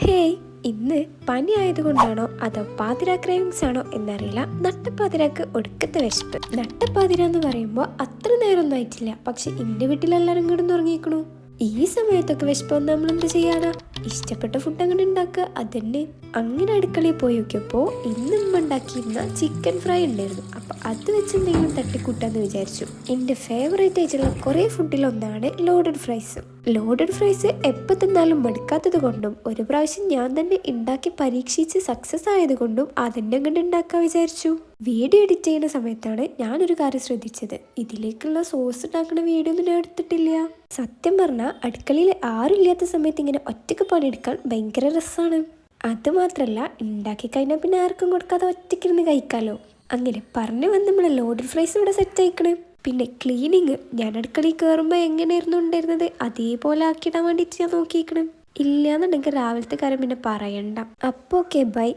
Hey, ഇന്ന് പനി ആയതുകൊണ്ടാണോ അതോ പാതിരാ ക്രേവിങ്സ് ആണോ എന്നറിയില്ല. നട്ടപ്പാതിരാക്ക് ഒടുക്കത്തെ വിശപ്പ്. നട്ടപ്പാതിര എന്ന് പറയുമ്പോൾ അത്ര നേരമൊന്നും ആയിട്ടില്ല, പക്ഷെ എൻ്റെ വീട്ടിലെല്ലാവരും കിടന്നുറങ്ങിയിരിക്കണു. ഈ സമയത്തൊക്കെ വിശപ്പ് വന്ന് നമ്മൾ എന്ത് ചെയ്യാനാ? ഇഷ്ടപ്പെട്ട ഫുഡ് അങ്ങനെ ഉണ്ടാക്കുക, അതന്നെ. അങ്ങനെ അടുക്കളയിൽ പോയി നോക്കിയപ്പോൾ ഇന്നുമ്മ ഉണ്ടാക്കിയിരുന്ന ചിക്കൻ ഫ്രൈ ഉണ്ടായിരുന്നു. അപ്പം അത് വെച്ച് എന്തെങ്കിലും തട്ടിക്കൂട്ടാന്ന് വിചാരിച്ചു. എൻ്റെ ഫേവറേറ്റ് ആയിട്ടുള്ള കുറേ ഫുഡിലൊന്നാണ് ലോഡഡ് ഫ്രൈസ്. ലോഡഡ് ഫ്രൈസ് എപ്പോൾ തിന്നാലും മടുക്കാത്തത് കൊണ്ടും ഒരു പ്രാവശ്യം ഞാൻ തന്നെ ഉണ്ടാക്കി പരീക്ഷിച്ച് സക്സസ് ആയതുകൊണ്ടും അതന്നെ അങ്ങോട്ട് ഉണ്ടാക്കാൻ വിചാരിച്ചു. വീഡിയോ എഡിറ്റ് ചെയ്യുന്ന സമയത്താണ് ഞാനൊരു കാര്യം ശ്രദ്ധിച്ചത്. ഇതിലേക്കുള്ള സോസ് ഉണ്ടാക്കുന്ന വീഡിയോ ഒന്നും ഞാൻ എടുത്തിട്ടില്ല. സത്യം പറഞ്ഞാൽ അടുക്കളയിൽ ആരുമില്ലാത്ത സമയത്ത് ഇങ്ങനെ ഒറ്റയ്ക്ക് പണിയെടുക്കാൻ ഭയങ്കര രസമാണ്. അതുമാത്രമല്ല, ഉണ്ടാക്കി കഴിഞ്ഞാൽ പിന്നെ ആർക്കും കൊടുക്കാതെ ഒറ്റയ്ക്കിരുന്ന് കഴിക്കാമല്ലോ. അങ്ങനെ പറഞ്ഞു വന്ന് നമ്മൾ ലോഡഡ് ഫ്രൈസ് ഇവിടെ സെറ്റ് ആയിക്കണേ. പിന്നെ ക്ലീനിങ്, ഞാൻ അടുക്കളയിൽ കയറുമ്പോൾ എങ്ങനെയായിരുന്നു ഉണ്ടായിരുന്നത് അതേപോലെ ആക്കിയിടാൻ വേണ്ടിയിട്ട് ഞാൻ നോക്കിയിരിക്കണം. ഇല്ലയെന്നുണ്ടെങ്കിൽ രാവിലത്തെ കാര്യം പിന്നെ പറയണ്ട. അപ്പോൾ ഓക്കെ, ബൈ.